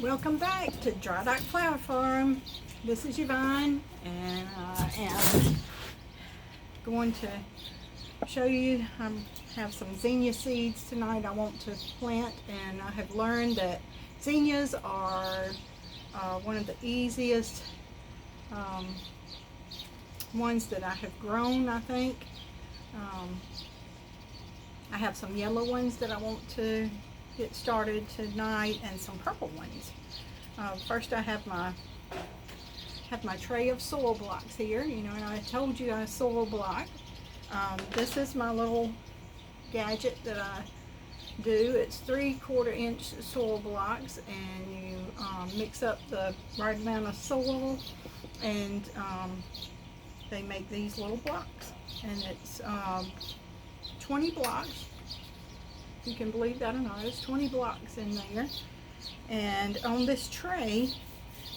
Welcome back to Dry Dock Flower Farm. This is Yvonne, and I am going to show you. I have some zinnia seeds tonight I want to plant, and I have learned that zinnias are one of the easiest ones that I have grown, I think. I have some yellow ones that I want to get started tonight, and some purple ones. First, I have my tray of soil blocks here. You know, and I told you I soil block. This is my little gadget that I do. It's 3/4 inch soil blocks, and you mix up the right amount of soil, and they make these little blocks, and it's 20 blocks. You can believe that or not, there's 20 blocks in there. And on this tray,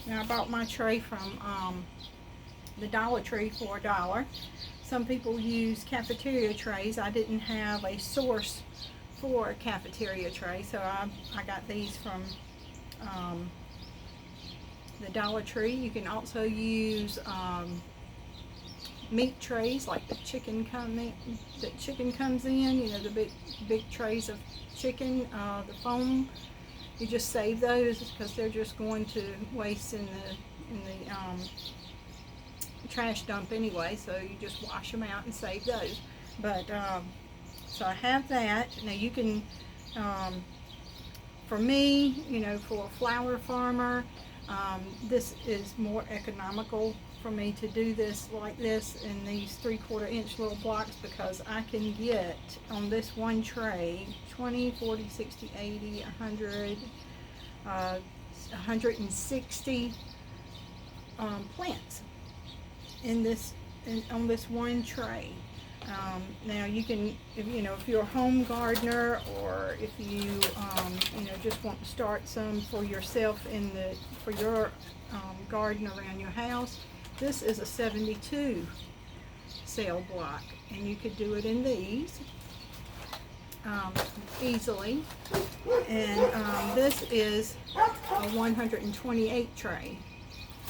now I bought my tray from the Dollar Tree for $1. Some people use cafeteria trays. I didn't have a source for a cafeteria tray, so I got these from the Dollar Tree. You can also use meat trays, like the chicken comes in, you know, the big trays of chicken, the foam. You just save those because they're just going to waste in the trash dump anyway, so you just wash them out and save those. But so I have that. Now you can, for me, you know, for a flower farmer, this is more economical for me to do this like this in these 3/4 inch little blocks, because I can get on this one tray 20, 40, 60, 80, 100, 160 plants on this one tray. Now you can, if you're a home gardener, or if you just want to start some for yourself for your garden around your house. This is a 72 cell block, and you could do it in these easily. And this is a 128 tray,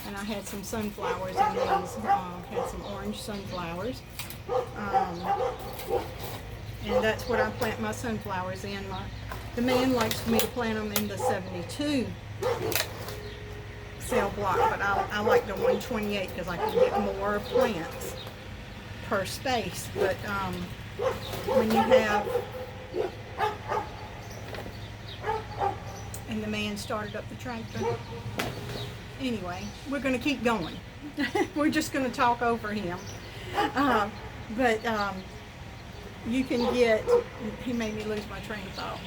and I had some sunflowers in these. Had some orange sunflowers, and that's what I plant my sunflowers in. The man likes for me to plant them in the 72 cell block, but I like the 128 because I can get more plants per space. But when you have, and the man started up the tractor. Anyway, we're going to keep going. We're just going to talk over him. But you can get, he made me lose my train of thought.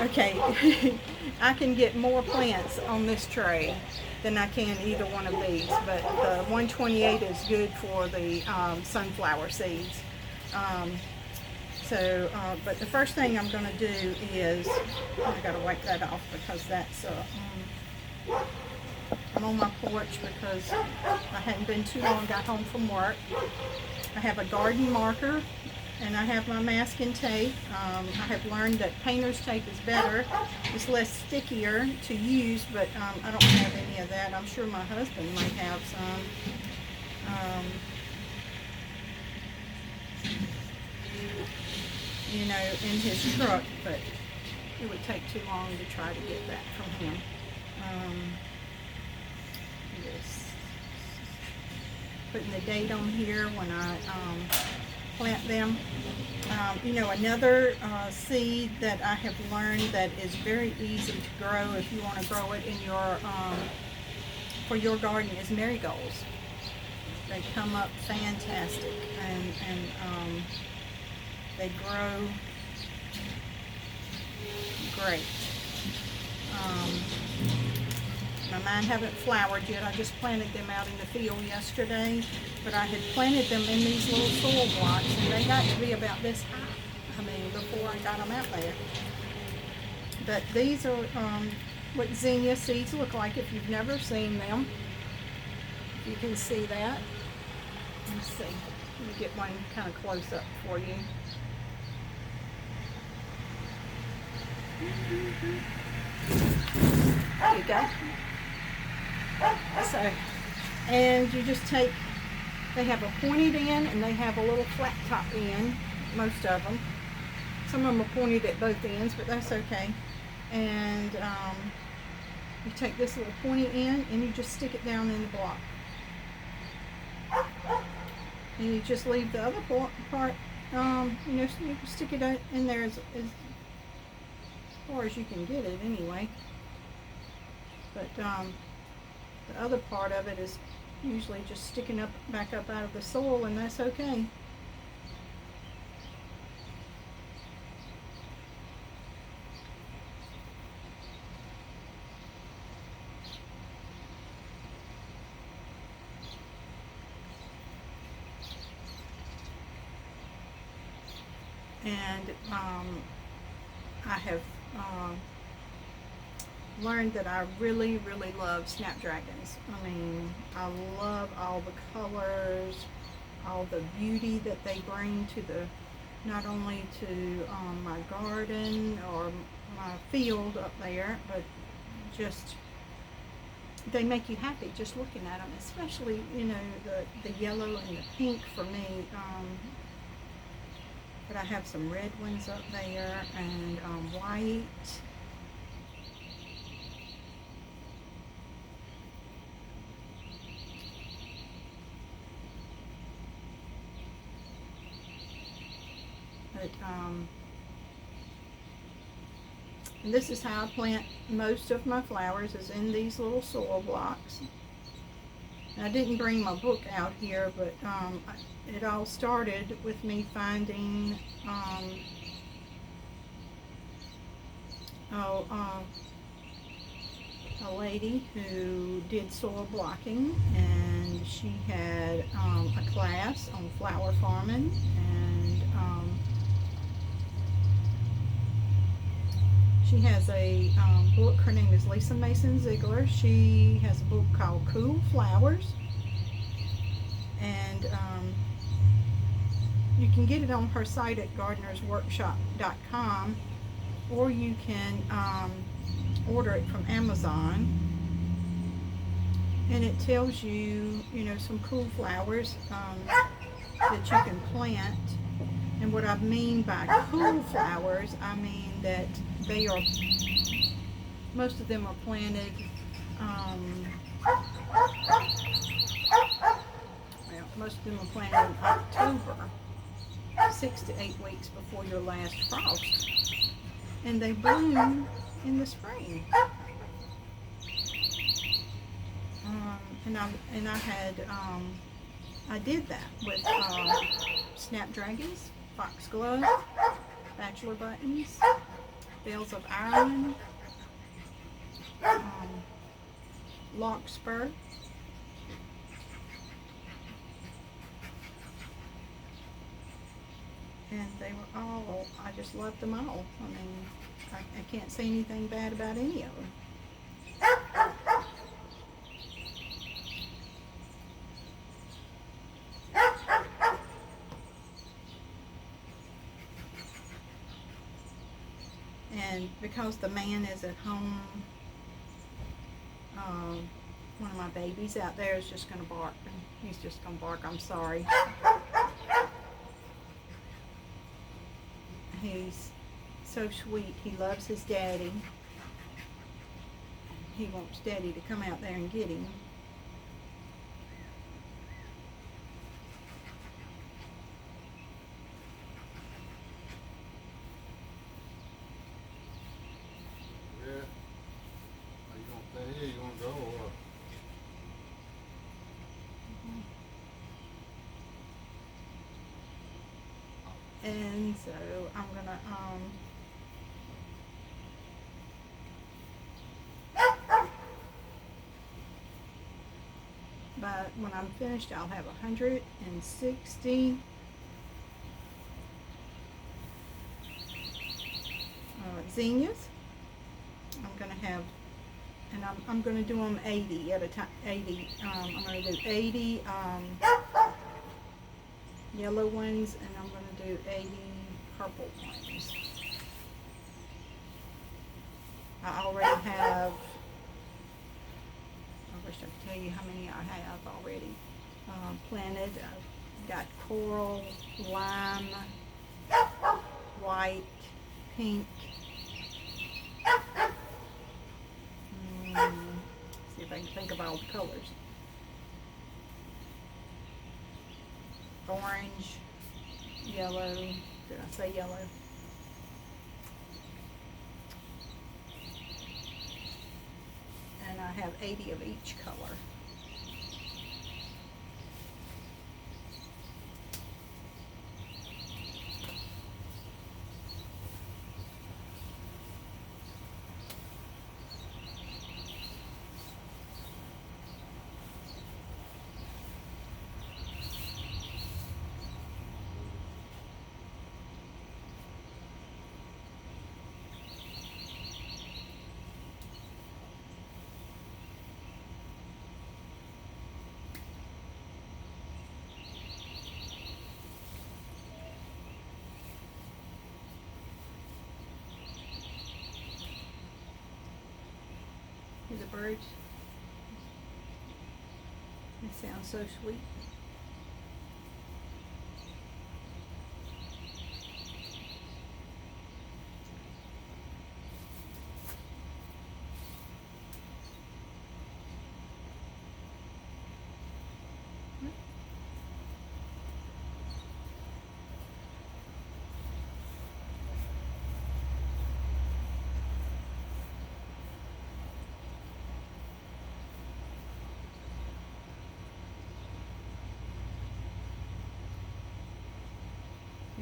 Okay, I can get more plants on this tray than I can either one of these, but the 128 is good for the sunflower seeds. But the first thing I'm going to do is, I got to wipe that off because that's, I'm on my porch because I hadn't been too long, got home from work. I have a garden marker, and I have my masking tape. I have learned that painter's tape is better. It's less stickier to use, but I don't have any of that. I'm sure my husband might have some. In his truck, but it would take too long to try to get that from him. Just putting the date on here when I plant them. Another seed that I have learned that is very easy to grow if you want to grow it in your for your garden is marigolds. They come up fantastic, and they grow great. Mine haven't flowered yet. I just planted them out in the field yesterday, but I had planted them in these little soil blocks, and they got to be about this high. Before I got them out there. But these are what zinnia seeds look like if you've never seen them. You can see that. Let's see. Let me get one kind of close up for you. There you go. So, and you just take, they have a pointed end and they have a little flat top end, most of them. Some of them are pointed at both ends, but that's okay. And you take this little pointy end and you just stick it down in the block. And you just leave the other part, you know, you can stick it in there as far as you can get it anyway. But the other part of it is usually just sticking back up out of the soil, and that's okay. And I have learned that I really, really love snapdragons. I mean, I love all the colors, all the beauty that they bring to not only to my garden or my field up there, but just they make you happy just looking at them, especially, you know, the yellow and the pink for me. But I have some red ones up there and white. But and this is how I plant most of my flowers, is in these little soil blocks. And I didn't bring my book out here, but it all started with me finding a lady who did soil blocking, and she had a class on flower farming, and she has a book. Her name is Lisa Mason Ziegler. She has a book called Cool Flowers, and you can get it on her site at gardenersworkshop.com, or you can order it from Amazon. And it tells you, you know, some cool flowers that you can plant. And what I mean by cool flowers, I mean that they are, most of them are planted, well, most of them are planted in October, 6 to 8 weeks before your last frost. And they bloom in the spring. I did that with snapdragons, foxglove, bachelor buttons, bells of Ireland, larkspur, and they were all, I just loved them all. I mean, I can't say anything bad about any of them. And because the man is at home, one of my babies out there is just going to bark. And he's just going to bark. I'm sorry. He's so sweet. He loves his daddy. He wants daddy to come out there and get him. And so I'm gonna but when I'm finished, I'll have 160 zinnias. I'm gonna have, and I'm gonna do them 80 at a time. 80. I'm gonna do 80 yellow ones, and I'm going to do 80 purple ones. I already have wish I could tell you how many I have already planted. I've got coral, lime, white, pink. See if I can think of all the colors. Orange, yellow. Did I say yellow? And I have 80 of each color. The birds. They sound so sweet.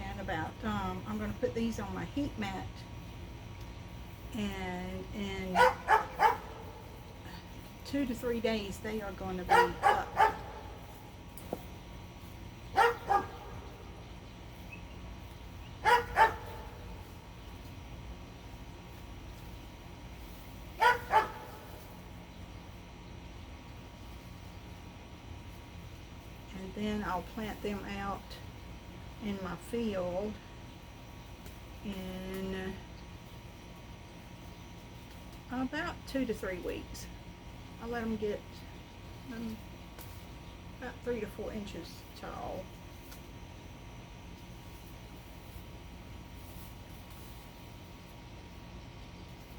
And about, I'm going to put these on my heat mat, and in 2 to 3 days they are going to be up. And then I'll plant them out in my field in about 2 to 3 weeks. I'll let them get about 3 to 4 inches tall.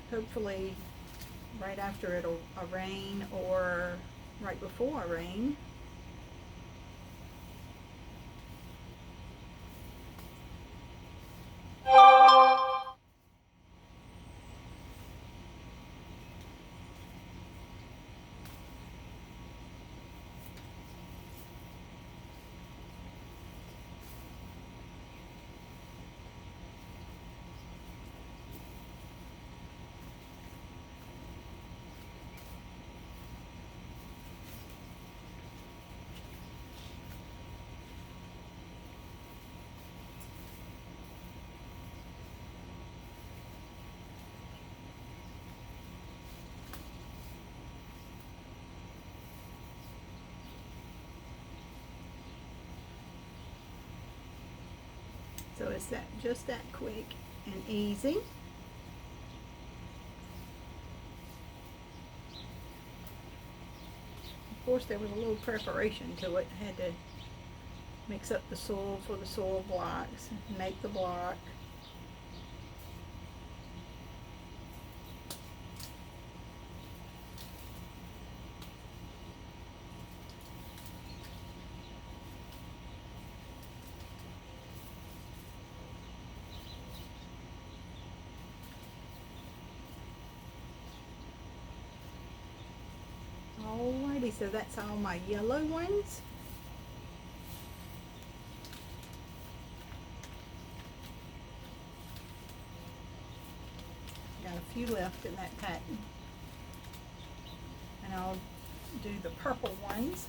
Hopefully right after it'll rain or right before a rain. So it's just that quick and easy. Of course, there was a little preparation to it. I had to mix up the soil for the soil blocks, make the block. Alrighty, so that's all my yellow ones. Got a few left in that pack. And I'll do the purple ones.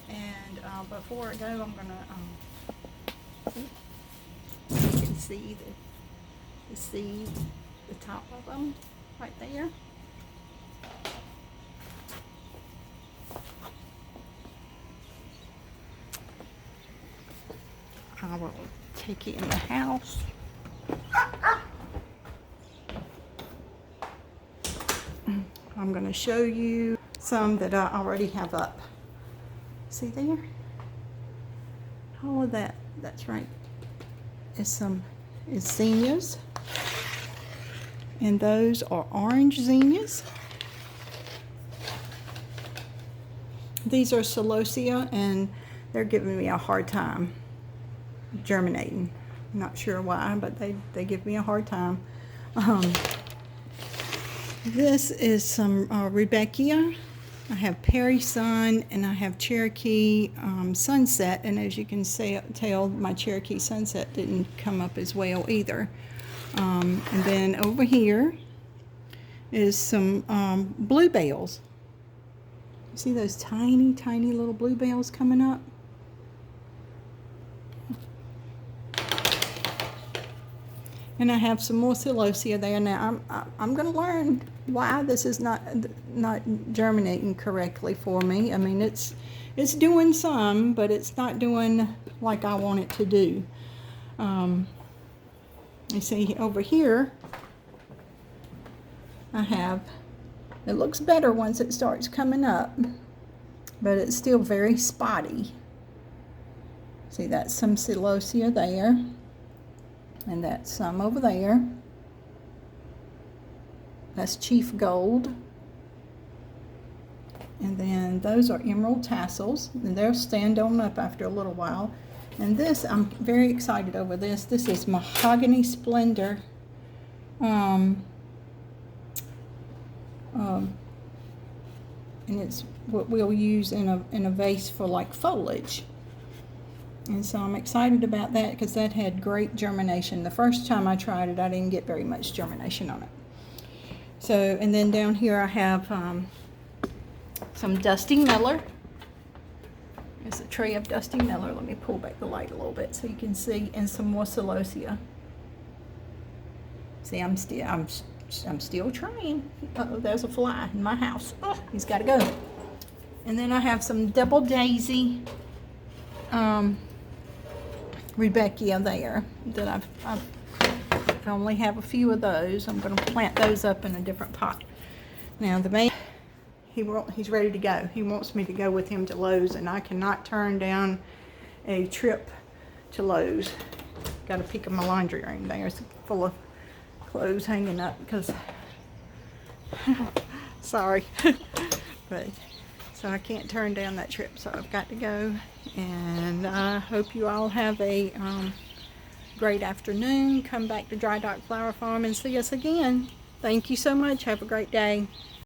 And before I go, I'm gonna you can see the seed, the top of them right there. I will take it in the house. I'm going to show you. some that I already have up. See there? All of that, that's right, is zinnias. And those are orange zinnias. These are celosia, and they're giving me a hard time germinating. I'm not sure why, but they give me a hard time. This is some Rebecca. I have Perry Sun and I have Cherokee Sunset, and as you can tell, my Cherokee Sunset didn't come up as well either. And then over here is some bluebells. You see those tiny, tiny little bluebells coming up? And I have some more celosia there. Now I'm going to learn why this is not germinating correctly for me. I mean, it's doing some, but it's not doing like I want it to do. You see over here, I have, it looks better once it starts coming up, but it's still very spotty. See, that's some celosia there. And that's some over there. That's Chief Gold. And then those are emerald tassels, and they'll stand on up after a little while. And this, I'm very excited over this. This is Mahogany Splendor. And it's what we'll use in a vase for like foliage. And so I'm excited about that because that had great germination. The first time I tried it, I didn't get very much germination on it. So, and then down here I have some Dusty Miller. There's a tray of Dusty Miller. Let me pull back the light a little bit so you can see, and some more celosia. See, I'm still trying. Uh-oh, there's a fly in my house. Oh, he's got to go. And then I have some Double Daisy Rebecca there that I only have a few of those. I'm going to plant those up in a different pot. Now the man, he's ready to go. He wants me to go with him to Lowe's, and I cannot turn down a trip to Lowe's. Got a peek of my laundry room there. It's full of clothes hanging up because sorry. But so I can't turn down that trip, so I've got to go. And I hope you all have a great afternoon. Come back to Dry Dock Flower Farm and see us again. Thank you so much. Have a great day.